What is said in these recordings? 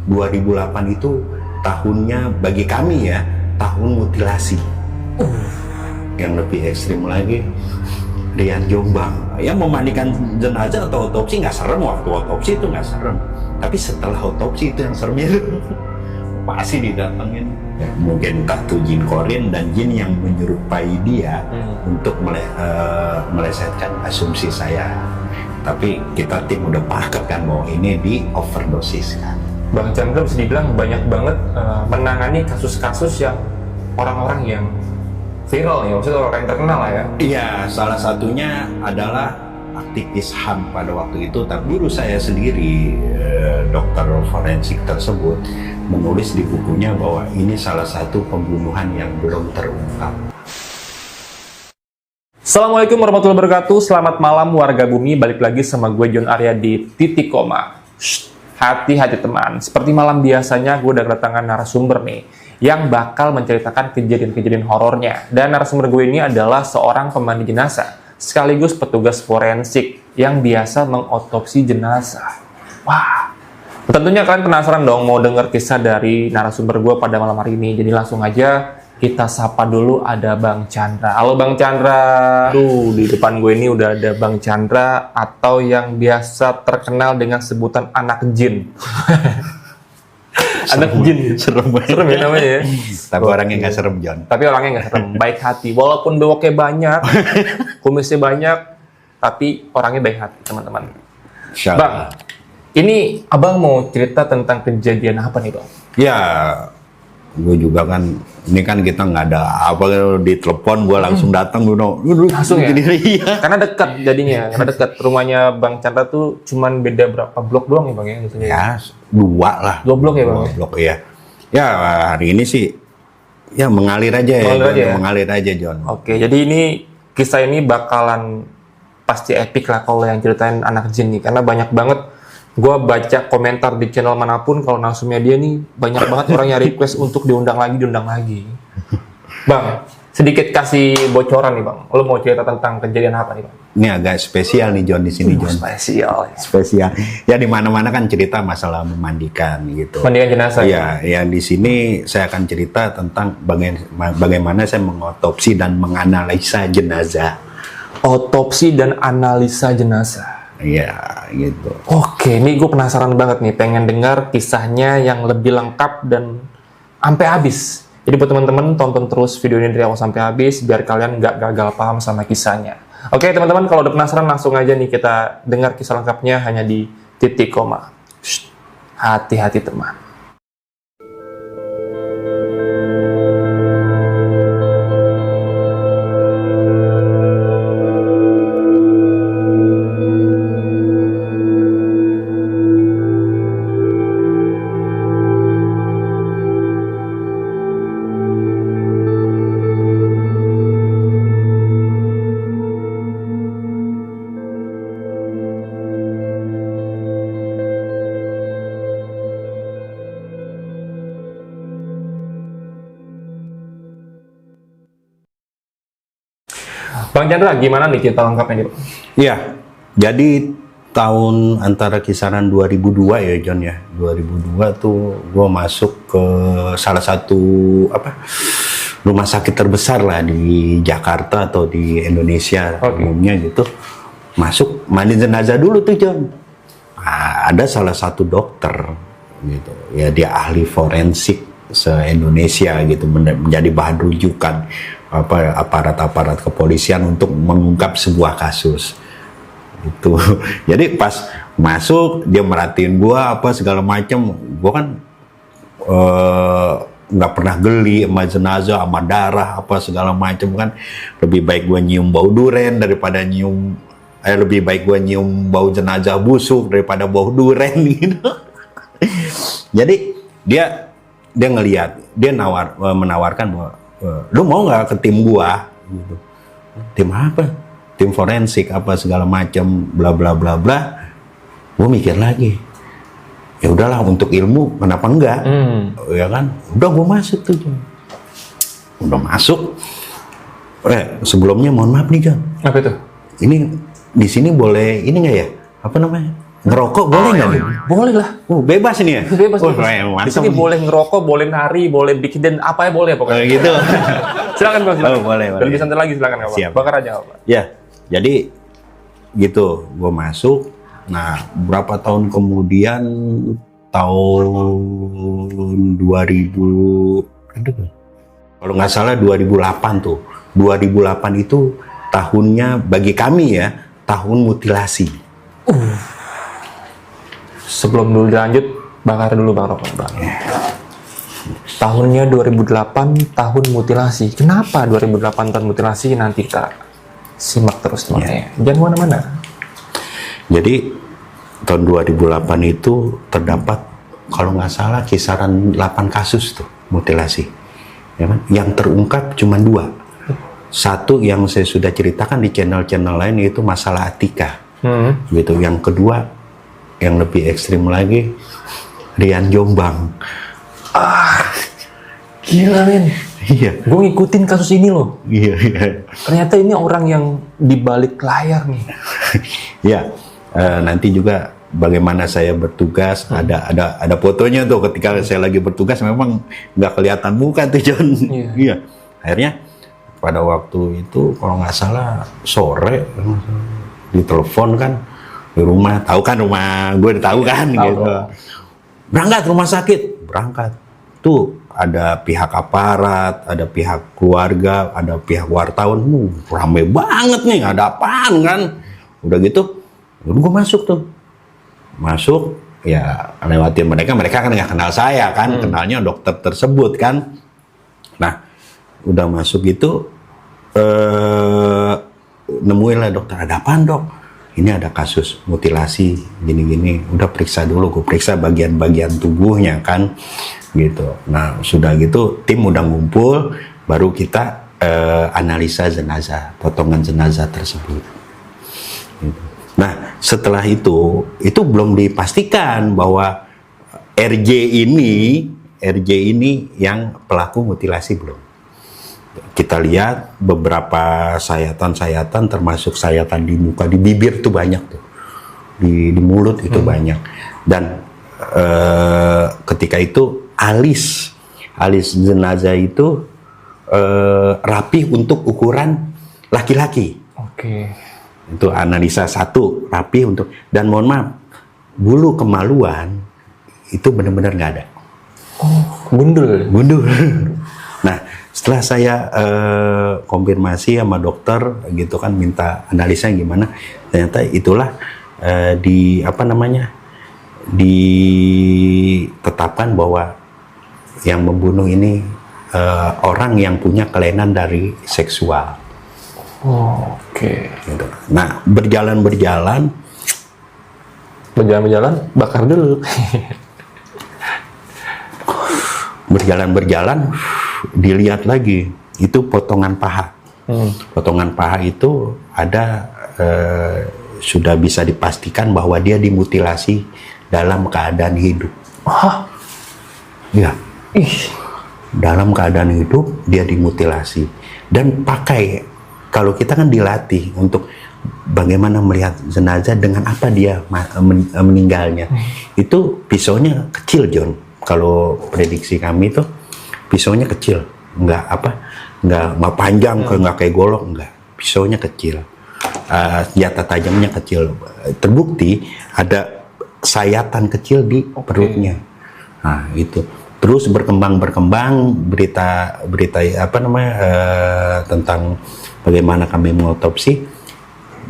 2008 itu tahunnya bagi kami ya, tahun mutilasi. Yang lebih ekstrim lagi, Rian Jombang. Ya memandikan jenazah atau otopsi nggak serem, waktu otopsi itu nggak serem. Tapi setelah otopsi itu yang seremnya pasti didatengin. Ya, mungkin entah itu jin korin dan jin yang menyerupai dia untuk melesetkan asumsi saya. Tapi kita tim udah paket kan bahwa ini di overdosis kan. Bang Chandra bisa dibilang banyak banget menangani kasus-kasus yang orang-orang yang viral ya, maksudnya orang yang terkenal lah ya. Iya, salah satunya adalah aktivis HAM pada waktu itu. Tapi guru saya sendiri, dokter forensik tersebut, menulis di bukunya bahwa ini salah satu pembunuhan yang belum terungkap. Assalamualaikum warahmatullahi wabarakatuh. Selamat malam warga bumi. Balik lagi sama gue John Arya di Titik Koma. Hati-hati teman. Seperti malam biasanya gue udah kedatangan narasumber nih yang bakal menceritakan kejadian-kejadian horornya. Dan narasumber gue ini adalah seorang pemandi jenazah sekaligus petugas forensik yang biasa mengotopsi jenazah. Wah, tentunya kalian penasaran dong mau denger kisah dari narasumber gue pada malam hari ini. Jadi langsung aja kita sapa dulu, ada Bang Chandra. Halo Bang Chandra. Tuh, di depan gue ini udah ada Bang Chandra atau yang biasa terkenal dengan sebutan anak jin. Anak jin. Serem banget. Serem ya namanya ya. Tapi orangnya nggak serem, John. Tapi orangnya nggak serem, baik hati. Walaupun bewoknya banyak, kumisnya banyak, tapi orangnya baik hati, teman-teman. Bang, ini abang mau cerita tentang kejadian apa nih, Bang? Ya, gue juga kan, ini kan kita nggak ada apa, di telepon gue langsung datang, Langsung ya? Iya. Karena dekat jadinya, karena dekat. Rumahnya Bang Chandra tuh cuman beda berapa blok doang ya Bang ya? Gitu Ya, 2 lah. 2 blok ya Bang? 2 blok, iya. Ya, hari ini sih, ya mengalir aja ya. Mengalir aja, John. Oke, jadi ini, kisah ini bakalan pasti epic lah kalau yang ceritain anak jin nih. Karena banyak banget, gue baca komentar di channel manapun, kalau langsungnya dia nih, banyak banget orang yang request untuk diundang lagi. Bang, sedikit kasih bocoran nih Bang. Lo mau cerita tentang kejadian apa nih Bang? Ini agak spesial nih, John, di sini, John. Spesial. Spesial. Ya, di mana-mana kan cerita masalah memandikan gitu. Mandikan jenazah. Iya, ya di sini saya akan cerita tentang bagaimana saya mengotopsi dan menganalisa jenazah. Otopsi dan analisa jenazah. Iya, gitu. Oke, ini gue penasaran banget nih, pengen dengar kisahnya yang lebih lengkap dan sampai habis. Jadi buat teman-teman, tonton terus video ini dari awal sampai habis, biar kalian nggak gagal paham sama kisahnya. Oke teman-teman, kalau udah penasaran langsung aja nih kita dengar kisah lengkapnya hanya di Titik Koma. Hati-hati teman. Bang Chandra, gimana nih cerita lengkapnya nih, Bang? Iya, jadi tahun antara kisaran 2002 ya, John ya. 2002 tuh gue masuk ke salah satu rumah sakit terbesar lah di Jakarta atau di Indonesia umumnya gitu. Masuk mandi jenazah dulu tuh, John. Nah, ada salah satu dokter gitu. Ya dia ahli forensik se-Indonesia gitu, menjadi bahan rujukan aparat-aparat kepolisian untuk mengungkap sebuah kasus itu. Jadi pas masuk dia merhatiin gua apa segala macam, gua kan nggak pernah geli sama jenazah, sama darah apa segala macam kan. Lebih baik gua nyium bau duren daripada lebih baik gua nyium bau jenazah busuk daripada bau duren gitu. Jadi dia ngelihat, dia menawarkan bahwa lu mau nggak ke tim gua gitu. Tim apa? Tim forensik apa segala macam bla bla bla bla. Gua mikir lagi, ya udahlah, untuk ilmu kenapa enggak? Ya kan, udah gua masuk tuh, John. Udah masuk. Sebelumnya mohon maaf nih, John. Apa itu? Ini di sini boleh ini nggak ya, apa namanya, Ngerokok boleh nggak? Boleh lah. Bebas ini ya? Bebas. Oh, Di mantap sini nih. boleh ngerokok, boleh nari, boleh bikin dan apa ya boleh pokoknya. Gitu. Silakan Bang, silakan. Oh, boleh. Dan lebih santai lagi silakan Bang. Siap. Bakar aja Pak. Ya, jadi gitu, gue masuk. Nah, berapa tahun kemudian, tahun 2000, aduh, kalau nggak salah 2008 tuh. 2008 itu tahunnya bagi kami ya, tahun mutilasi. Sebelum dulu dilanjut, bakar dulu Bang rokok Bang. Tahunnya 2008, tahun mutilasi. Kenapa 2008 tahun mutilasi? Nanti kita simak terus teman-teman. Jangan kemana-mana. Jadi tahun 2008 itu terdapat kalau nggak salah kisaran 8 kasus tuh mutilasi, ya kan? Yang terungkap cuma 2. Satu yang saya sudah ceritakan di channel-channel lain yaitu masalah Atika, gitu. Yang kedua yang lebih ekstrim lagi Rian Jombang. Gila men. Iya, Gue ngikutin kasus ini loh. iya. Ternyata ini orang yang di balik layar nih. Ya, nanti juga bagaimana saya bertugas, ada fotonya tuh ketika saya lagi bertugas memang nggak kelihatan muka tuh John. Iya. Akhirnya pada waktu itu kalau nggak salah sore ditelepon kan di rumah, tahu kan rumah gue udah tahu kan gitu. Berangkat rumah sakit, berangkat. Tuh ada pihak aparat, ada pihak keluarga, ada pihak wartawan, rame banget nih, ada apaan kan? Udah gitu, gue masuk tuh. Masuk, ya lewatin mereka kan nggak kenal saya kan, kenalnya dokter tersebut kan. Nah, udah masuk gitu, nemuin lah dokter, ada apaan dok? Ini ada kasus mutilasi, gini-gini. Udah periksa dulu, gue periksa bagian-bagian tubuhnya kan, gitu. Nah, sudah gitu, tim udah ngumpul, baru kita analisa jenazah, potongan jenazah tersebut. Gitu. Nah, setelah itu belum dipastikan bahwa RJ ini yang pelaku mutilasi belum. Kita lihat beberapa sayatan-sayatan, termasuk sayatan di muka, di bibir tuh banyak tuh, di mulut itu banyak. Dan ketika itu alis jenazah itu rapi untuk ukuran laki-laki. Oke. Itu analisa satu, rapi untuk, dan mohon maaf, bulu kemaluan itu benar-benar nggak ada. Oh, gundul. Nah, setelah saya konfirmasi sama dokter gitu kan, minta analisa gimana, ternyata itulah ditetapkan bahwa yang membunuh ini orang yang punya kelainan dari seksual. Oh, oke. Gitu. Nah, berjalan Bakar dulu. berjalan dilihat lagi itu potongan paha. Potongan paha itu ada sudah bisa dipastikan bahwa dia dimutilasi dalam keadaan hidup. Hah? Ya, Ih. dalam keadaan hidup dia dimutilasi dan pakai, kalau kita kan dilatih untuk bagaimana melihat jenazah dengan apa dia meninggalnya. Itu pisaunya kecil John. Kalau prediksi kami itu pisaunya kecil, nggak panjang, nggak kayak golok, nggak. Pisaunya kecil, senjata tajamnya kecil. Terbukti ada sayatan kecil di perutnya. Nah itu terus berkembang berita tentang bagaimana kami mengotopsi,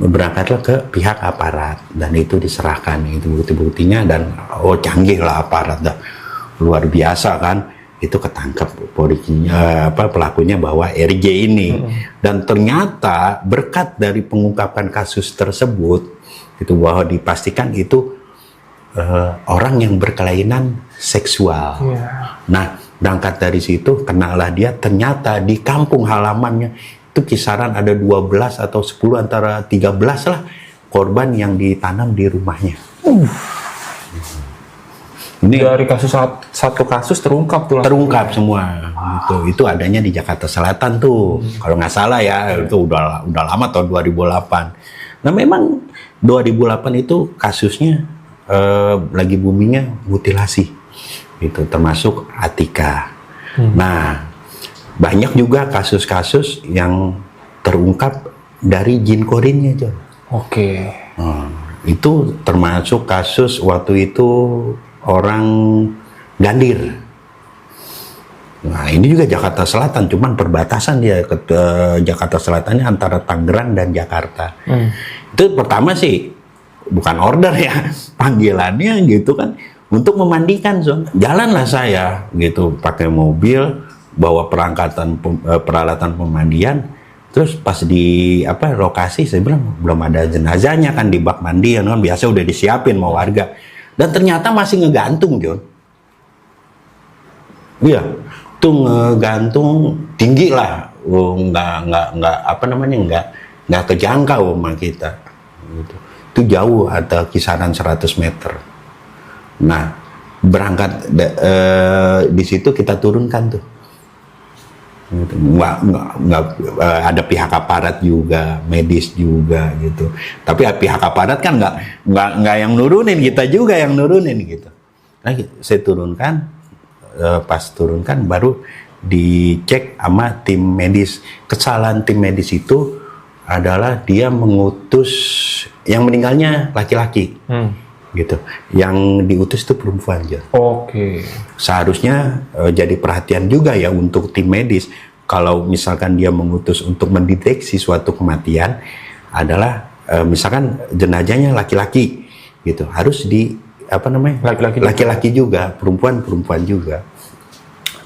berangkatlah ke pihak aparat dan itu diserahkan itu bukti-buktinya, dan canggih lah aparat dah. Luar biasa kan, itu ketangkap pelakunya bahwa RJ ini. Dan ternyata berkat dari pengungkapan kasus tersebut itu bahwa dipastikan itu orang yang berkelainan seksual. Nah, berangkat dari situ kenalah dia, ternyata di kampung halamannya itu kisaran ada 12 atau 10 antara 13 lah korban yang ditanam di rumahnya. Ini dari satu kasus terungkap tuh. Terungkap semua. Itu adanya di Jakarta Selatan tuh. Kalau nggak salah ya, itu udah lama tahun 2008. Nah, memang 2008 itu kasusnya lagi boomingnya mutilasi, gitu, termasuk Atika. Nah, banyak juga kasus-kasus yang terungkap dari jin korinnya, John. Oke. Itu termasuk kasus waktu itu orang Gandir. Nah, ini juga Jakarta Selatan, cuman perbatasan dia ke Jakarta Selatannya antara Tangerang dan Jakarta. Itu pertama sih bukan order ya, panggilannya gitu kan untuk memandikan, Son. Jalanlah saya gitu pakai mobil, bawa peralatan pemandian. Terus pas di lokasi saya bilang belum ada jenazahnya kan di bak mandi kan biasa udah disiapin sama warga. Dan ternyata masih ngegantung, John. Iya, tuh ngegantung tinggi lah, nggak kejangkau sama kita. Gitu. Itu jauh, ada kisaran 100 meter. Nah, berangkat di situ kita turunkan tuh. Nggak ada pihak aparat juga, medis juga gitu. Tapi pihak aparat kan nggak yang nurunin, kita juga yang nurunin gitu. Nah, saya turunkan. Pas turunkan baru dicek sama tim medis. Kesalahan tim medis itu adalah dia mengutus yang meninggalnya laki-laki, gitu. Yang diutus itu perempuan aja. Oke. Seharusnya jadi perhatian juga ya untuk tim medis. Kalau misalkan dia mengutus untuk mendeteksi suatu kematian adalah misalkan jenazahnya laki-laki, gitu. Harus di laki-laki juga, perempuan juga.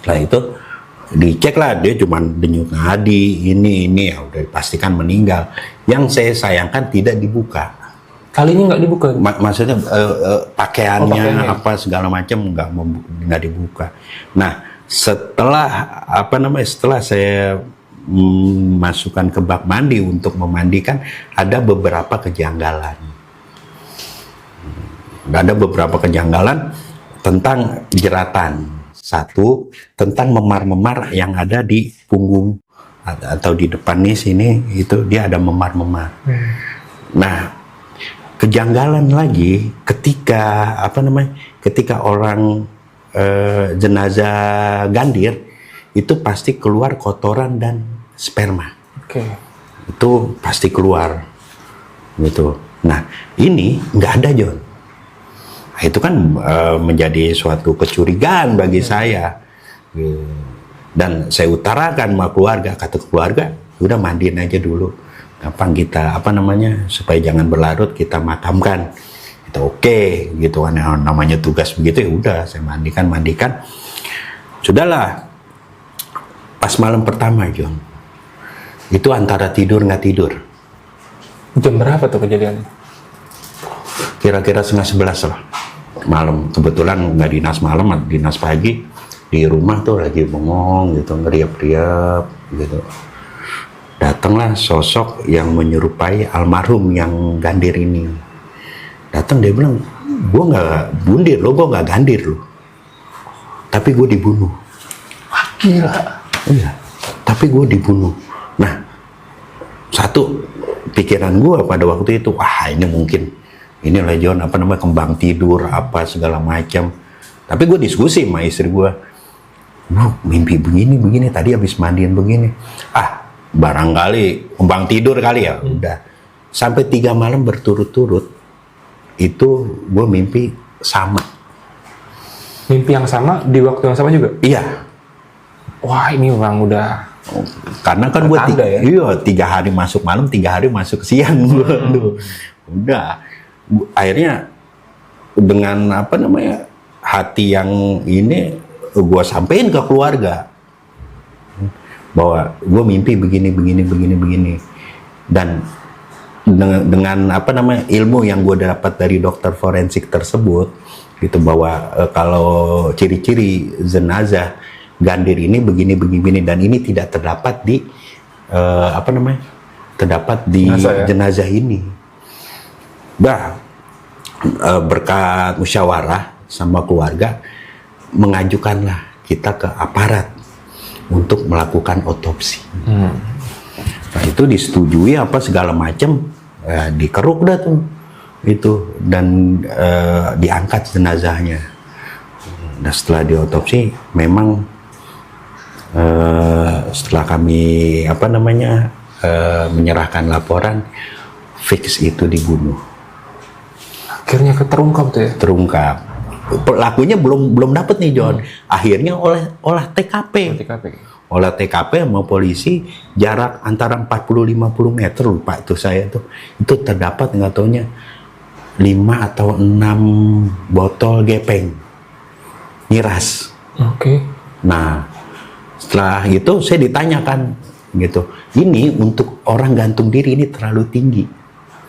Nah itu dicek lah, dia cuma denyut nadi ini ya udah dipastikan meninggal. Yang saya sayangkan tidak dibuka. Kali ini nggak dibuka? Maksudnya pakaiannya apa segala macam nggak dibuka. Nah setelah saya masukkan ke bak mandi untuk memandikan, ada beberapa kejanggalan. Ada beberapa kejanggalan tentang jeratan. Satu, tentang memar-memar yang ada di punggung atau di depan nih sini, itu dia ada memar-memar. Nah, kejanggalan lagi ketika orang jenazah Gandir itu pasti keluar kotoran dan sperma. Itu pasti keluar gitu. Nah, ini nggak ada, John. Itu kan menjadi suatu kecurigaan bagi saya, dan saya utarakan sama keluarga. Kata keluarga, udah mandiin aja dulu, gampang kita supaya jangan berlarut, kita makamkan. Itu oke, gitu kan, namanya tugas begitu ya udah saya mandikan. Sudahlah, pas malam pertama, John, itu antara tidur nggak tidur. Jam berapa tuh kejadiannya? Kira-kira 10:30 lah malam. Kebetulan nggak dinas malam, dinas pagi. Di rumah tuh lagi bengong gitu, ngeriap-riap gitu. Datanglah sosok yang menyerupai almarhum yang Gandir ini. Datang, dia bilang, gue nggak bundir lo, gue nggak Gandir lo, tapi gue dibunuh. Wah, gila. Iya, tapi gue dibunuh. Nah, satu pikiran gue pada waktu itu, wah ini mungkin inilah John kembang tidur apa segala macam. Tapi gue diskusi sama istri gue, mimpi begini tadi habis mandiin begini, barangkali kembang tidur kali ya. Udah sampai 3 malam berturut-turut itu gue mimpi sama. Mimpi yang sama di waktu yang sama juga? Iya. Wah, ini memang udah, karena kan gue 3 hari masuk malam, 3 hari masuk siang. Udah akhirnya dengan hati yang ini gue sampein ke keluarga bahwa gue mimpi begini, dan dengan ilmu yang gue dapat dari dokter forensik tersebut gitu, bahwa kalau ciri-ciri jenazah Gandir ini begini dan ini tidak terdapat di jenazah ini. Berkat musyawarah sama keluarga, mengajukanlah kita ke aparat untuk melakukan otopsi. Nah itu disetujui segala macam, dikeruk dah tuh itu dan diangkat jenazahnya. Dan setelah diotopsi memang setelah kami menyerahkan laporan, fix itu dibunuh. Akhirnya terungkap tuh ya? Terungkap. Pelakunya belum dapat nih John. Akhirnya olah TKP. Olah TKP sama polisi jarak antara 40-50 meter, lupa itu saya tuh. Itu terdapat nggak taunya 5 atau 6 botol gepeng miras. Oke. Nah, setelah itu saya ditanyakan gitu. Ini untuk orang gantung diri ini terlalu tinggi.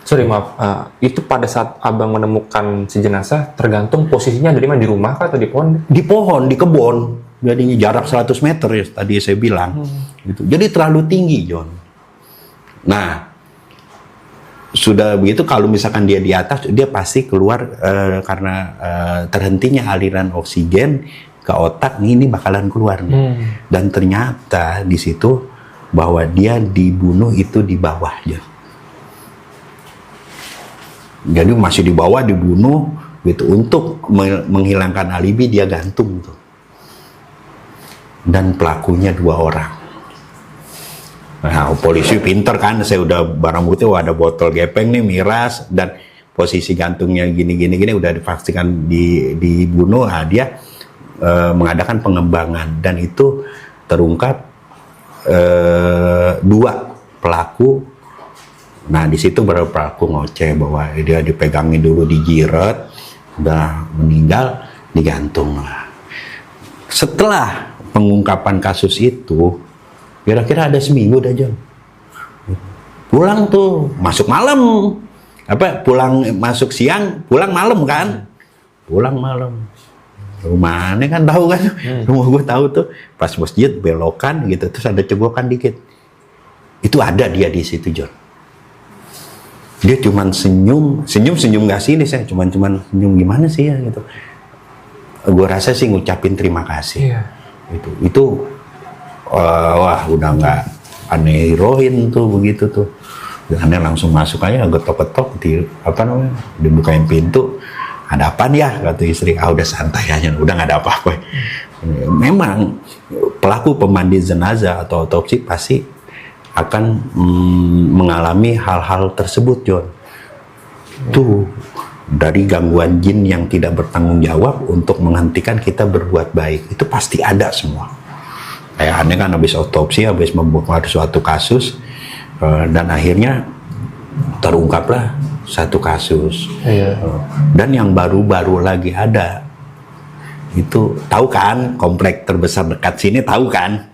Sorry maaf, itu pada saat abang menemukan si jenazah tergantung posisinya dari mana, di rumah kah atau di pohon? Di pohon, di kebun. Jadi jarak 100 meter ya tadi saya bilang. Gitu. Jadi terlalu tinggi, John. Nah, sudah begitu kalau misalkan dia di atas, dia pasti keluar karena terhentinya aliran oksigen ke otak, ini bakalan keluar. Dan ternyata di situ bahwa dia dibunuh itu di bawah, John. Jadi masih di bawah dibunuh gitu untuk menghilangkan alibi, dia gantung tuh. Dan pelakunya 2 orang. Nah, polisi pinter kan, saya udah barang bukti, ada botol gepeng nih miras dan posisi gantungnya gini udah dipastikan dibunuh. Nah, dia mengadakan pengembangan dan itu terungkap 2 pelaku. Nah, di situ baru pelaku ngoceh bahwa dia dipegangin dulu, dijiret, udah meninggal, digantung lah. Setelah pengungkapan kasus itu, kira-kira ada seminggu dah, John. Pulang tuh, masuk malam. Pulang masuk siang, pulang malam kan? Pulang malam. Rumahnya kan tahu kan? Rumah gue tahu tuh, pas masjid belokan gitu, terus ada cegokan dikit. Itu ada dia di situ, John. Dia cuman senyum nggak sini, saya cuman senyum gimana sih ya gitu. Gue rasa sih ngucapin terima kasih. Iya. Itu wah udah nggak aneh heroin tuh begitu tuh. Aneh langsung masuk aja, getok-getok dibukain pintu. Ada apaan ya, kata istri. Udah santai aja, udah nggak ada apa-apa. Memang pelaku pemandi jenazah atau otopsi pasti akan mengalami hal-hal tersebut, John. Tuh, dari gangguan jin yang tidak bertanggung jawab untuk menghentikan kita berbuat baik. Itu pasti ada semua. Kayak aneh kan habis otopsi, habis membongkar suatu kasus, dan akhirnya terungkaplah satu kasus. Iya. Dan yang baru-baru lagi ada, itu tahu kan komplek terbesar dekat sini, tahu kan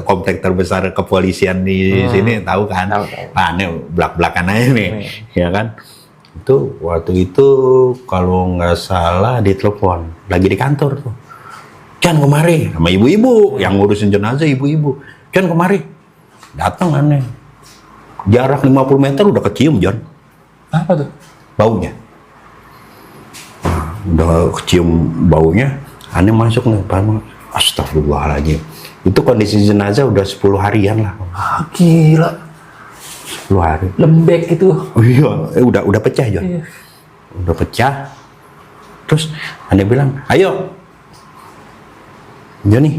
komplek terbesar kepolisian di sini, tahu kan? Nah, ini belak-belakan aja nih, ya kan? Itu waktu itu kalau nggak salah ditelepon lagi di kantor tuh, Chan kemari, sama ibu-ibu yang ngurusin jenazah, ibu-ibu, Chan kemari, datang aneh, jarak 50 meter udah kecium, John. Apa tuh? Baunya. Udah kecium baunya. Aneh masuk nih, astagfirullahaladzim. Itu kondisi jenazah udah 10 harian lah. Gila. 10 hari. Lembek itu. Oh iya, udah pecah, John. Iya. Udah pecah. Terus Aneh bilang, ayo Joni,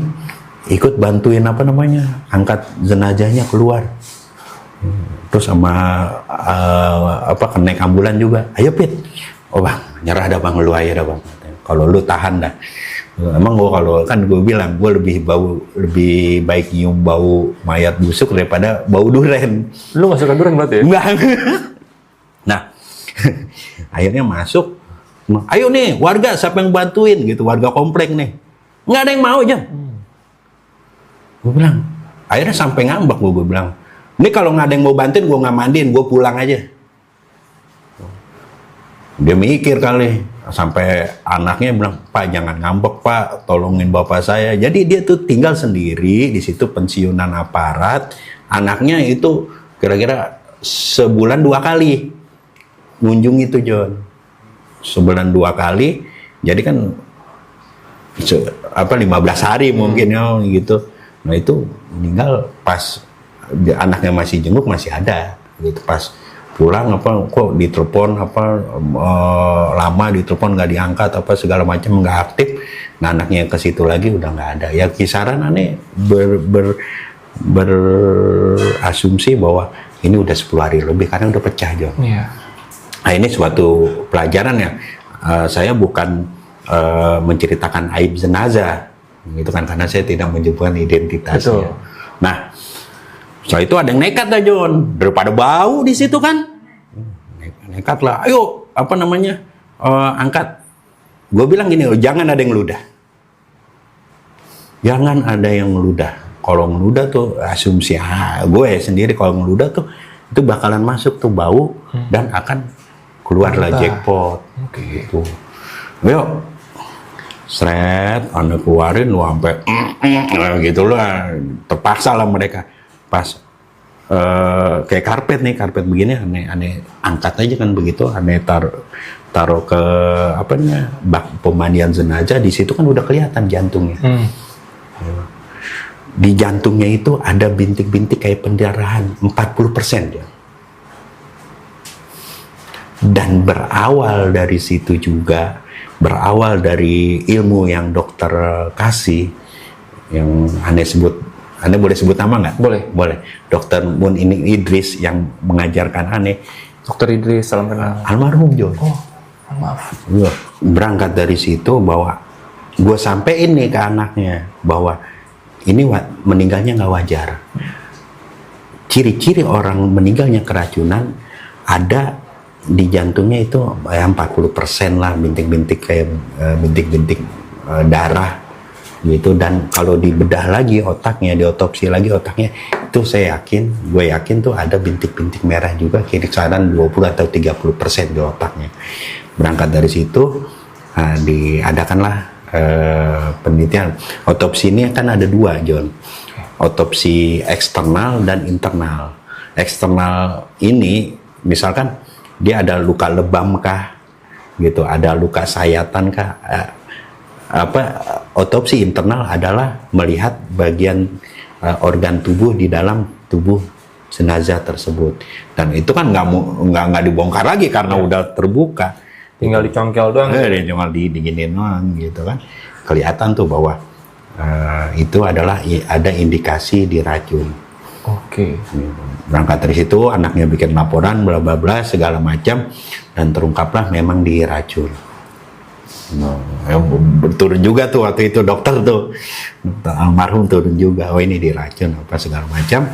ikut bantuin angkat jenazahnya keluar. Terus sama naik ambulan juga. Ayo Pit. Oh bang, nyerah dah bang, lu aja dah bang. Kalau lu tahan dah. Emang gue bilang gue lebih baik nyium bau mayat busuk daripada bau duren. Lu gak suka duren berarti ya? Enggak. Nah, akhirnya masuk. Ayo nih warga, siapa yang bantuin gitu, warga komplek nih. Nggak ada yang mau aja. Gue bilang, akhirnya sampai ngambek gue bilang, ini kalau nggak ada yang mau bantuin, gue nggak mandiin, gue pulang aja. Dia mikir kali, sampai anaknya bilang, Pak jangan ngambek Pak, tolongin bapak saya. Jadi dia tuh tinggal sendiri di situ, pensiunan aparat. Anaknya itu kira-kira sebulan 2 kali ngunjung itu, John. Sebulan 2 kali, jadi kan 15 hari mungkin ya gitu. Nah itu meninggal pas anaknya masih jenguk, masih ada gitu, pas pulang apa kok ditelepon apa lama ditelepon nggak diangkat apa segala macam nggak aktif. Nah anaknya ke situ lagi udah nggak ada. Ya kisaran aneh berasumsi bahwa ini udah 10 hari lebih karena udah pecah John. Iya. Nah ini suatu pelajaran ya. Saya bukan menceritakan aib jenazah gitu kan karena saya tidak menyebutkan identitasnya. Betul. Nah setelah itu ada yang nekat dah John, daripada bau di situ kan, nekat lah. Ayo apa namanya angkat. Gue bilang gini, jangan ada yang ludah, jangan ada yang ludah. Kalau ngeludah tuh asumsi gue sendiri kalau ngeludah tuh itu bakalan masuk tuh bau dan akan keluarlah jackpot. Gitu. Ayo, seret, anda keluarin lu sampai gitulah, terpaksa lah mereka. Pas kayak karpet begini aneh angkat aja kan begitu, aneh taruh ke apa namanya bak pemandian jenazah, di situ kan udah kelihatan jantungnya. Di jantungnya itu ada bintik-bintik kayak pendarahan 40% ya. Dan berawal dari situ juga, berawal dari ilmu yang dokter kasih, yang aneh sebut, aneh boleh sebut nama nggak? Boleh. Dokter Mun ini Idris yang mengajarkan aneh. Dokter Idris, salam kenal. Almarhum John. Oh, maaf. Berangkat dari situ bahwa gue sampein nih ke anaknya bahwa ini meninggalnya nggak wajar. Ciri-ciri orang meninggalnya keracunan ada di jantungnya itu 40% lah bintik-bintik kayak bintik-bintik darah gitu. Dan kalau dibedah lagi otaknya, diotopsi lagi otaknya, itu gue yakin tuh ada bintik-bintik merah juga kisaran 20 atau 30% di otaknya. Berangkat dari situ diadakanlah penelitian. Otopsi ini kan ada 2 John, otopsi eksternal dan internal. Eksternal ini misalkan dia ada luka lebam kah gitu, ada luka sayatan kah, otopsi internal adalah melihat bagian organ tubuh di dalam tubuh jenazah tersebut, dan itu kan nggak dibongkar lagi karena udah terbuka, tinggal dicongkel doang. Cuma diginiin doang gitu kan, kelihatan tuh bahwa itu adalah ada indikasi diracun. Oke. Berangkat dari situ anaknya bikin laporan bla bla bla segala macam dan terungkaplah memang diracun. Turun juga tuh waktu itu dokter tuh almarhum turun juga, oh ini diracun apa segala macam,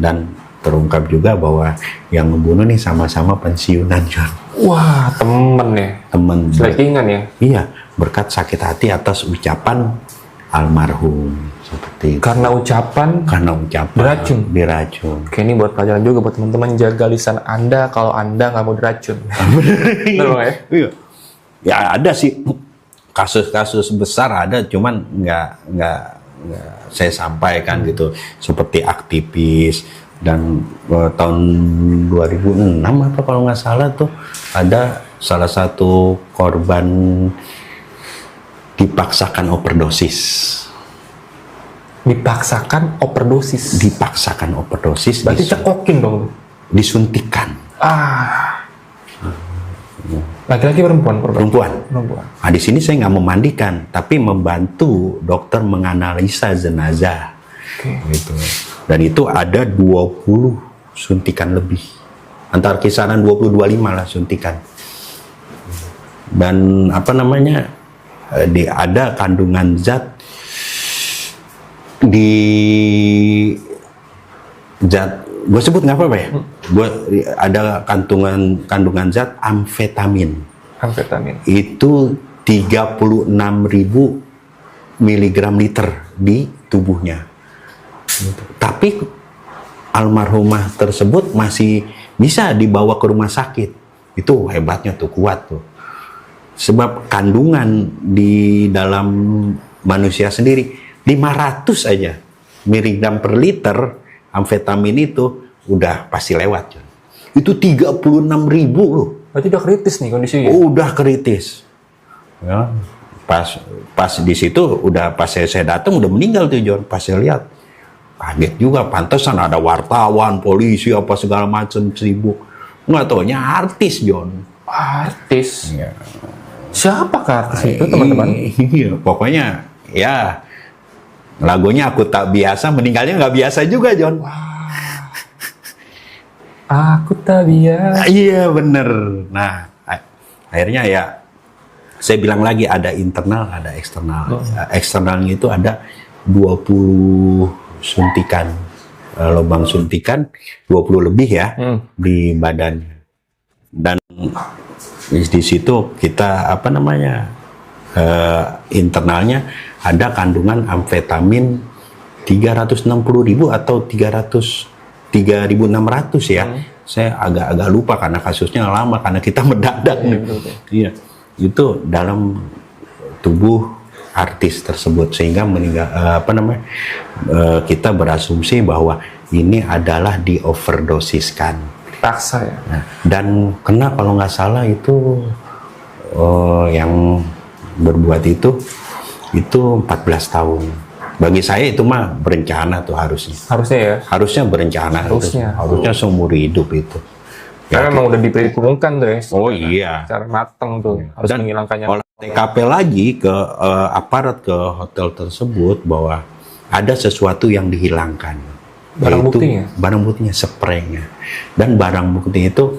dan terungkap juga bahwa yang membunuh nih sama-sama pensiunan John. Wah, temen selekingan ya. Iya, berkat sakit hati atas ucapan almarhum seperti itu. Karena ucapan diracun. Oke, ini buat pelajaran juga buat teman-teman, jaga lisan Anda kalau Anda nggak mau diracun. Bener Bang ya? Iya. Ya ada sih kasus-kasus besar ada, cuman nggak saya sampaikan gitu, seperti aktivis. Dan tahun 2006 apa kalau nggak salah tuh ada salah satu korban dipaksakan overdosis. Berarti cekokin dong. Disuntikan. Laki-laki perempuan. Nah, di sini saya nggak memandikan, tapi membantu dokter menganalisa jenazah. Gitu. Dan itu ada 20 suntikan lebih. Antara kisaran 20-25 lah suntikan. Dan apa namanya? Ada kandungan zat gue sebut nggak apa-apa ya, ada kandungan zat amfetamin itu 36.000 miligram liter di tubuhnya. Tapi almarhumah tersebut masih bisa dibawa ke rumah sakit. Itu hebatnya tuh, kuat tuh. Sebab kandungan di dalam manusia sendiri 500 aja miligram per liter amfetamin itu udah pasti lewat. Itu 36.000 loh. Berarti udah kritis nih kondisinya. Udah kritis. Ya, pas di situ udah pas saya datang udah meninggal tuh John. Pas saya lihat kaget juga, pantesan ada wartawan, polisi apa segala macam sibuk. Nggak taunya artis, John. Artis. Iya. Siapa artis itu, teman-teman? Iya, pokoknya ya lagunya Aku Tak Biasa, meninggalnya nggak biasa juga, John. Aku tak biasa. Iya, bener. Nah, akhirnya ya saya bilang lagi ada internal, ada eksternal. Eksternalnya itu ada 20 suntikan, lubang suntikan 20 lebih ya di badannya. Dan di situ kita internalnya ada kandungan amfetamin 360.000 atau 3.600 ya. Saya agak lupa karena kasusnya lama, karena kita mendadak nih. Iya, itu dalam tubuh artis tersebut, sehingga kita berasumsi bahwa ini adalah dioverdosiskan. Paksa ya. Nah, dan kena kalau nggak salah itu yang berbuat itu 14 tahun. Bagi saya itu mah berencana tuh harusnya. Harusnya ya. Harusnya berencana. Harusnya seumur hidup itu. Karena memang udah diperhitungkan tuh ya. Oh iya. Cara matang tuh harus Dan menghilangkannya. olah TKP lagi ke aparat ke hotel tersebut bahwa ada sesuatu yang dihilangkan. Barang Yaitu buktinya? Barang buktinya, spraynya. Dan barang bukti itu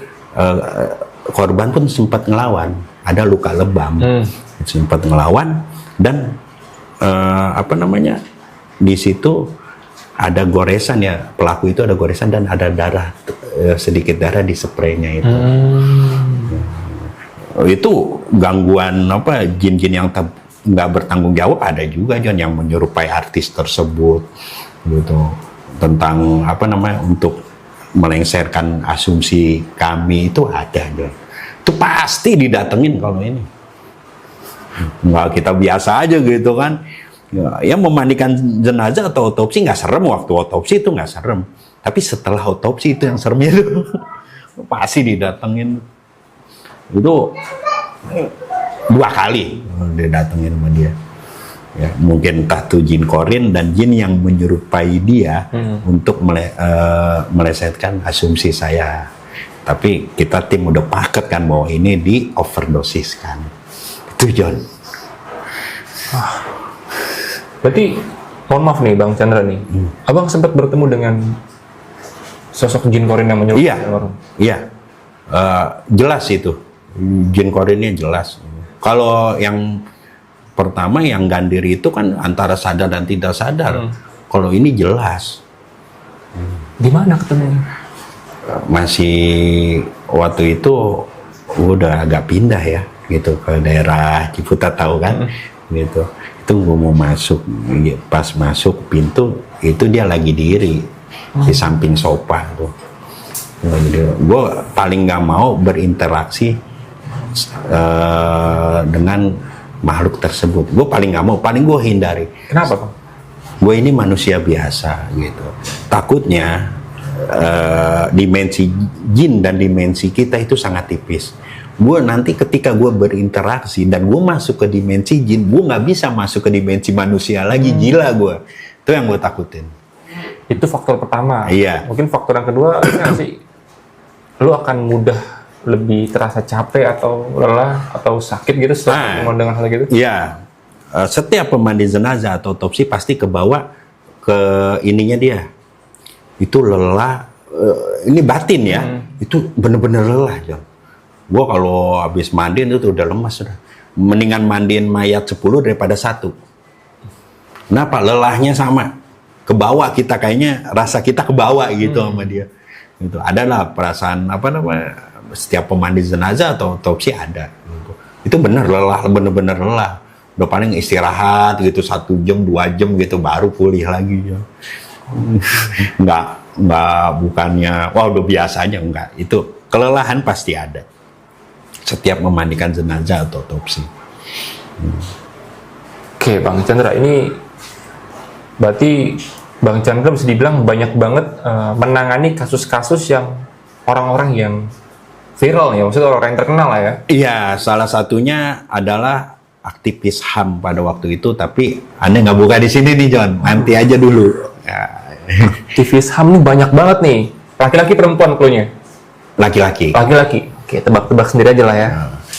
korban pun sempat ngelawan, ada luka lebam, sempat ngelawan dan di situ ada goresan ya, pelaku itu ada goresan dan ada darah, sedikit darah di spraynya itu. Itu gangguan jin-jin yang nggak bertanggung jawab ada juga, John, yang menyerupai artis tersebut gitu, tentang untuk melengsarkan asumsi kami itu ada, John. Itu pasti didatengin kalau ini. Nggak kita biasa aja gitu kan. Ya memandikan jenazah atau otopsi nggak serem, waktu otopsi itu nggak serem. Tapi setelah otopsi itu yang serem itu. Pasti didatengin. Itu 2 kali didatengin sama dia. Ya, mungkin entah itu jin korin dan jin yang menyerupai dia untuk melesetkan asumsi saya. Tapi kita tim udah paket kan bahwa ini di overdosiskan. Itu, John. Berarti mohon maaf nih Bang Chandra nih, Abang sempat bertemu dengan sosok jin korin yang menyerupai orang? Iya, jelas itu. Jin korinnya jelas. Kalau yang pertama yang gandir itu kan antara sadar dan tidak sadar. Kalau ini jelas. Di mana ketemunya? Masih waktu itu udah agak pindah ya, gitu ke daerah Ciputat, tahu kan? Gitu. Itu gue mau masuk, pas masuk pintu itu dia lagi diri di samping sofa tuh. Gue paling nggak mau berinteraksi dengan makhluk tersebut. Gue paling nggak mau, paling gue hindari. Kenapa, Bang? Gue ini manusia biasa gitu. Takutnya dimensi jin dan dimensi kita itu sangat tipis. Gue nanti ketika gue berinteraksi dan gue masuk ke dimensi jin, gue nggak bisa masuk ke dimensi manusia lagi, gila gue. Itu yang gue takutin. Itu faktor pertama. Iya. Mungkin faktor yang kedua ini sih, lu akan mudah lebih terasa capek atau lelah atau sakit gitu setelah dengan hal gitu? Iya. Setiap pemandi jenazah atau otopsi pasti kebawa ke ininya dia. Itu lelah. Ini batin ya. Itu bener-bener lelah, John. Gue kalau habis mandiin itu udah lemas sudah. Mendingan mandiin mayat 10 daripada 1. Kenapa? Lelahnya sama. Kebawa kita, kayaknya rasa kita kebawa gitu sama dia. Gitu. Adalah perasaan setiap pemandi jenazah atau otopsi ada. Gitu. Itu bener lelah, bener-bener lelah. Udah paling istirahat gitu 1 jam, 2 jam gitu baru pulih lagi. Ya. Enggak bukannya wah udah biasa aja, enggak. Itu kelelahan pasti ada. Setiap memandikan jenazah atau otopsi. Oke, Bang Chandra, ini berarti Bang Chandra bisa dibilang banyak banget menangani kasus-kasus yang orang-orang yang viral ya, maksudnya orang yang terkenal lah ya. Iya, salah satunya adalah aktivis HAM pada waktu itu, tapi Anda nggak buka di sini nih, John. Nanti aja dulu. Ya. Aktivis HAM ini banyak banget nih, laki-laki perempuan klunya. laki-laki. Laki-laki. Oke, tebak-tebak sendiri aja lah ya.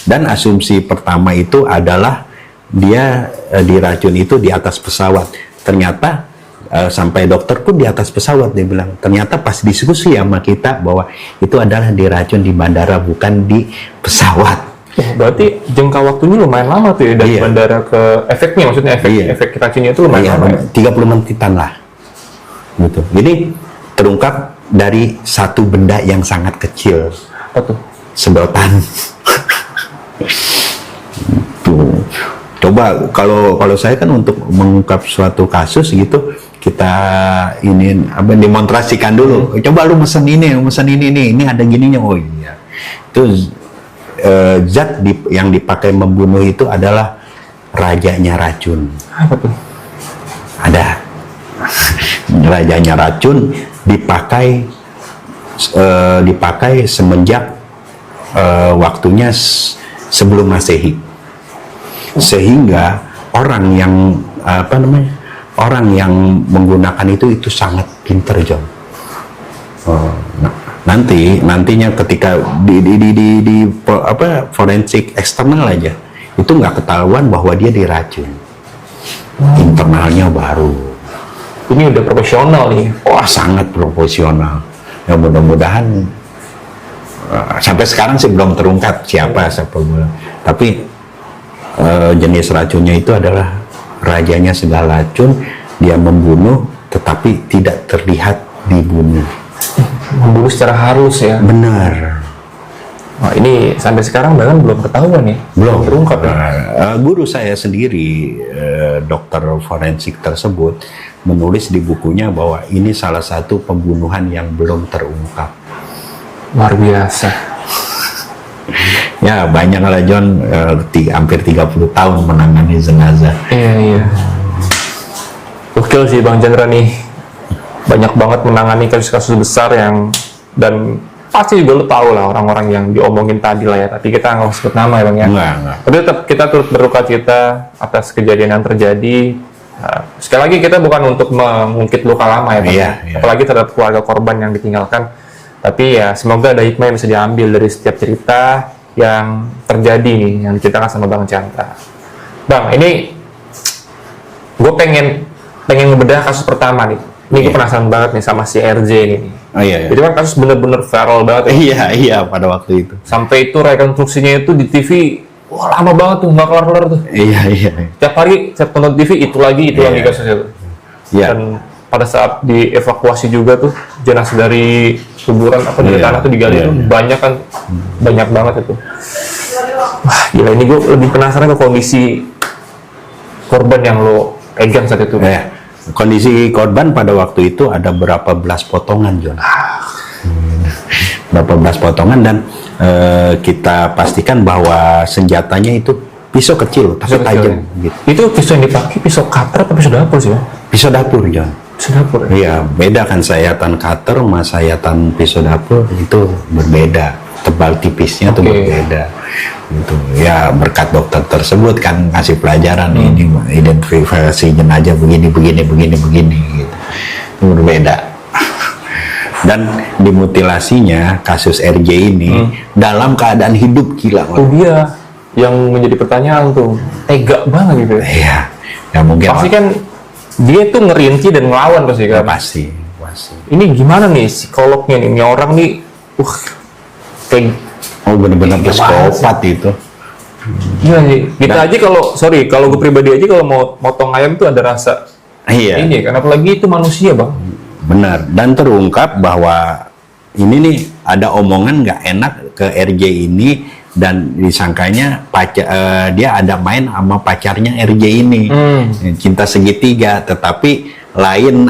Dan asumsi pertama itu adalah dia diracun itu di atas pesawat. Ternyata sampai dokter pun di atas pesawat dia bilang. Ternyata pas diskusi sama kita bahwa itu adalah diracun di bandara bukan di pesawat. Berarti jangka waktunya lumayan lama tuh ya dari bandara ke efeknya, maksudnya efek racunnya itu lumayan lama. 30 menitan lah. Gitu. Jadi terungkap dari satu benda yang sangat kecil. Apa tuh? Sedotan. Tuh. Coba kalau saya kan untuk mengungkap suatu kasus gitu, kita ini demonstrasikan dulu. Coba lu mesen ini ada gininya. Oh iya. Itu zat yang dipakai membunuh itu adalah rajanya racun. Apa tuh? Ada. Rajanya racun dipakai semenjak waktunya sebelum Masehi. Sehingga orang yang menggunakan itu sangat pinter, John. Nantinya ketika di forensik eksternal aja itu nggak ketahuan bahwa dia diracun. Internalnya baru. Ini udah profesional nih. Wah, sangat profesional. Ya mudah-mudahan sampai sekarang sih belum terungkap siapa. Tapi jenis racunnya itu adalah rajanya segala racun. Dia membunuh tetapi tidak terlihat dibunuh. Membunuh secara halus ya. Benar. Wah, ini sampai sekarang bahkan belum ketahuan ya. Belum terungkap ya. Guru saya sendiri, dokter forensik tersebut, menulis di bukunya bahwa ini salah satu pembunuhan yang belum terungkap. Luar biasa. Ya banyak lah John, hampir 30 tahun menangani jenazah. Iya. Gokil sih Bang Chandra nih. Banyak banget menangani kasus-kasus besar dan pasti juga lo tahu lah orang-orang yang diomongin tadi lah ya. Tapi kita nggak sebut nama ya Bang ya. Enggak. Tapi tetap kita turut berduka cita atas kejadian yang terjadi. Sekali lagi kita bukan untuk mengungkit luka lama ya Bang. Iya. Apalagi terhadap keluarga korban yang ditinggalkan. Tapi ya semoga ada hikmah yang bisa diambil dari setiap cerita yang terjadi nih, yang diceritakan sama Bang Chandra. Bang, ini gue pengen ngebedah kasus pertama nih. Ini gue penasaran banget nih sama si RJ ini. Oh iya. Jadi kan kasus bener-bener viral banget ya. Iya pada waktu itu. Sampai itu rekonstruksinya itu di TV, wah lama banget tuh, nggak kelar-kelar tuh. Iya. Tiap hari saya tonton TV itu lagi kasusnya tuh. Iya. Dan pada saat dievakuasi juga tuh jenazah dari kuburan dari tanah tuh digali tuh banyak banget itu. Wah gila, ini gue lebih penasaran ke kondisi korban yang lo pegang saat itu. Kondisi korban pada waktu itu ada berapa belas potongan, John. Berapa belas potongan dan kita pastikan bahwa senjatanya itu pisau kecil tapi tajam. Gitu. Itu pisau yang dipakai pisau cutter atau pisau dapur sih, Bang? Pisau dapur, John. Pisau dapur. Iya, beda kan sayatan cutter sama sayatan pisau dapur itu berbeda. Tebal tipisnya tuh berbeda. Gitu. Ya berkat dokter tersebut kan ngasih pelajaran ini identifikasi jenazah begini gitu. Itu berbeda. Dan dimutilasinya kasus RJ ini dalam keadaan hidup, gila. Itu dia yang menjadi pertanyaan tuh, tega banget gitu. Iya. Ya mungkin pasti kan dia tuh ngerinci dan ngelawan pasti kan. Pasti. Ini gimana nih psikolognya nih? Ini orang nih benar-benar psikopat itu. Iya sih. Kita aja kalau gue pribadi aja kalau mau motong ayam tuh ada rasa. Iya. Ini kan apalagi itu manusia, Bang. Benar. Dan terungkap bahwa ini nih ada omongan nggak enak ke RJ ini dan disangkanya dia ada main sama pacarnya RJ ini. Cinta segitiga, tetapi lain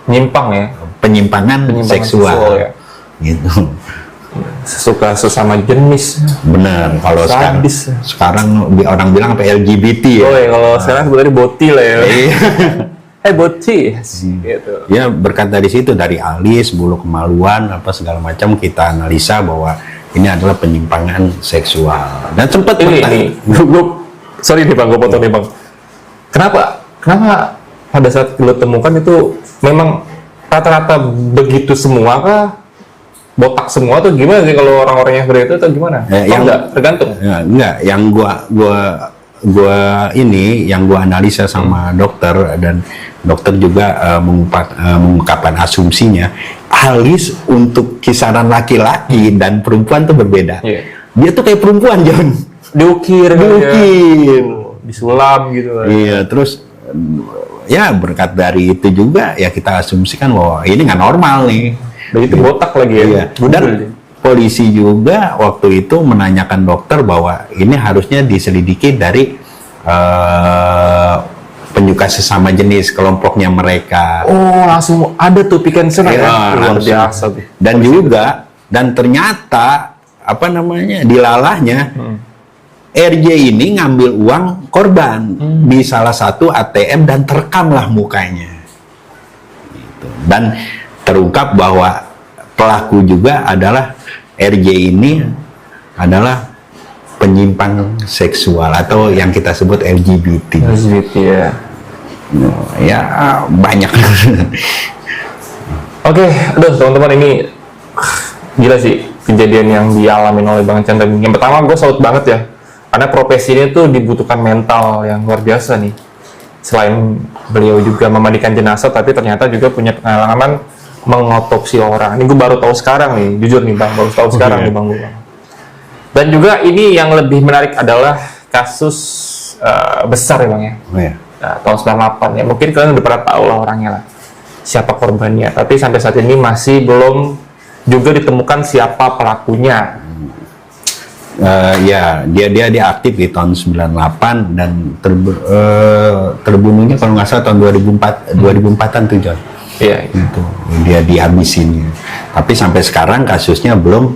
Penyimpang ya. Penyimpangan seksual. Ya. Gitu. Suka sesama jenis. Benar. Kalau sekarang orang bilang apa LGBT ya. Oh ya, kalau sekarang sebenarnya boti lah ya. Boti. Gitu. Ya berkat dari situ, dari alis, bulu kemaluan, apa segala macam kita analisa bahwa ini adalah penyimpangan seksual. Dan sempat ini sorry nih Bang, gue potong nih Bang. Kenapa pada saat lo temukan itu memang rata-rata begitu semua kah? botak semua tuh gimana sih kalau orang-orang yang seperti itu atau gimana? Yang enggak, tergantung. Ya, enggak, yang yang gua analisa sama dokter, dan dokter juga mengungkapkan asumsinya, alis untuk kisaran laki-laki dan perempuan tuh berbeda. Iya. Dia tuh kayak perempuan, John. Diukir. Disulam gitu. Iya, terus ya berkat dari itu juga ya kita asumsikan bahwa ini nggak normal nih. Begitu botak lagi ya. Iya. Dan polisi juga waktu itu menanyakan dokter bahwa ini harusnya diselidiki dari penyuka sesama jenis, kelompoknya mereka. Oh, langsung ada tuh pick and sense ya. Luar biasa tuh. Dan ternyata dilalahnya RJ ini ngambil uang korban di salah satu ATM dan terekamlah mukanya. Gitu. Dan terungkap bahwa pelaku juga adalah RJ ini adalah penyimpang seksual atau yang kita sebut LGBT. LGBT ya. Ya banyak. Oke, aduh teman-teman, ini gila sih kejadian yang dialami oleh Bang Chandra. Yang pertama gue salut banget ya, karena profesi ini tuh dibutuhkan mental yang luar biasa nih. Selain beliau juga memandikan jenazah, tapi ternyata juga punya pengalaman mengotopsi orang. Ini gue baru tahu sekarang nih, jujur nih Bang, baru tahu sekarang nih Bang. Dan juga ini yang lebih menarik adalah kasus besar ya Bang ya. Oh, ya. Nah, tahun 98 ya. Mungkin kalian udah pernah tahu lah orangnya lah, siapa korbannya. Tapi sampai saat ini masih belum juga ditemukan siapa pelakunya. Ya, dia aktif di tahun 98 dan terbunuhnya kalau nggak salah tahun 2004-an tuh, John. Iya. Itu dia dihabisin. Tapi sampai sekarang kasusnya belum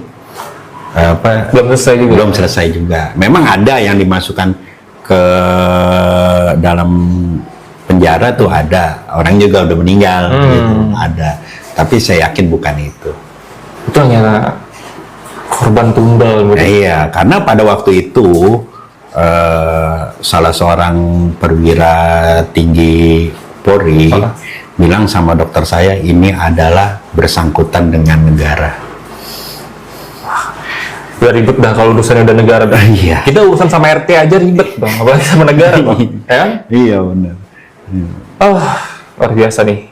selesai juga. Memang ada yang dimasukkan ke dalam penjara tuh, ada orang juga udah meninggal gitu, ada. Tapi saya yakin bukan itu. Itu hanya korban tumbal. Iya, karena pada waktu itu salah seorang perwira tinggi Polri bilang sama dokter saya, ini adalah bersangkutan dengan negara. Udah ribet dah kalau urusannya udah negara dah. Iya. Kita urusan sama RT aja ribet Bang, apalagi sama negara Bang. Ya kan? Iya benar. Oh, luar biasa nih.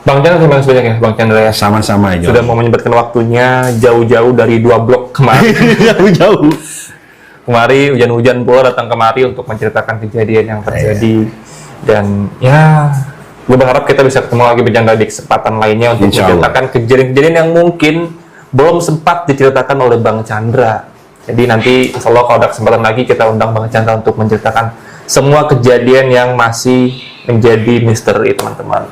Bang Chandra, terima kasih banyak ya Bang Chandra ya. Sama-sama aja. Sudah mau menyempatkan waktunya jauh-jauh dari 2 blok kemarin. Jauh-jauh. Kemari hujan-hujan pula datang kemari untuk menceritakan kejadian yang terjadi. Dan ya, gue berharap kita bisa ketemu lagi Bang Chandra di kesempatan lainnya untuk menceritakan kejadian-kejadian yang mungkin belum sempat diceritakan oleh Bang Chandra. Jadi nanti insya Allah kalau ada kesempatan lagi kita undang Bang Chandra untuk menceritakan semua kejadian yang masih menjadi misteri teman-teman.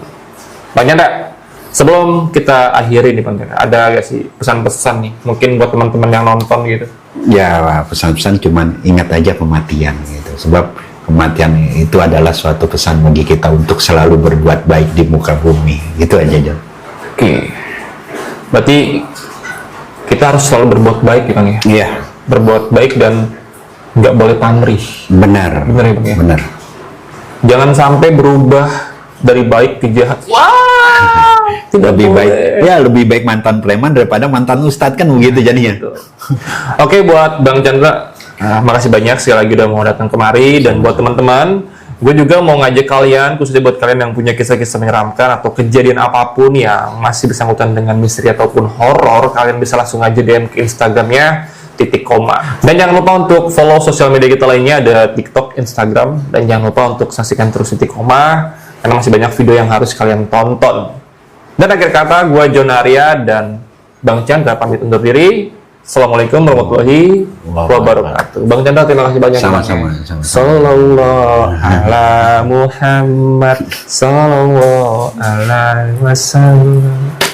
Bang Chandra, sebelum kita akhiri nih Bang Chandra, ada gak sih pesan-pesan nih mungkin buat teman-teman yang nonton gitu? Ya, pesan-pesan cuman ingat aja kematian gitu. Sebab kematian itu adalah suatu pesan bagi kita untuk selalu berbuat baik di muka bumi. Itu aja, John. Oke. Berarti kita harus selalu berbuat baik ya Bang ya? Iya. Berbuat baik dan nggak boleh pamrih. Benar. Benar ya Bang ya? Benar. Jangan sampai berubah dari baik ke jahat. Wah, lebih baik. Ya, lebih baik mantan preman daripada mantan ustadz, kan begitu jadinya. Oke, buat Bang Chandra, makasih banyak sekali lagi udah mau datang kemari. Dan buat teman-teman, gue juga mau ngajak kalian, khususnya buat kalian yang punya kisah-kisah menyeramkan atau kejadian apapun yang masih bersangkutan dengan misteri ataupun horor, kalian bisa langsung aja DM ke Instagramnya @titik_koma. Dan jangan lupa untuk follow sosial media kita lainnya, ada TikTok, Instagram, dan jangan lupa untuk saksikan terus Titik Koma karena masih banyak video yang harus kalian tonton. Dan akhir kata, gue John Arya dan Bang Chandra pamit undur diri. Assalamualaikum warahmatullahi wabarakatuh. Bang Chandra, terima kasih banyak. Sama-sama. Sallallahu ala Muhammad, sallallahu alaihi wasallam.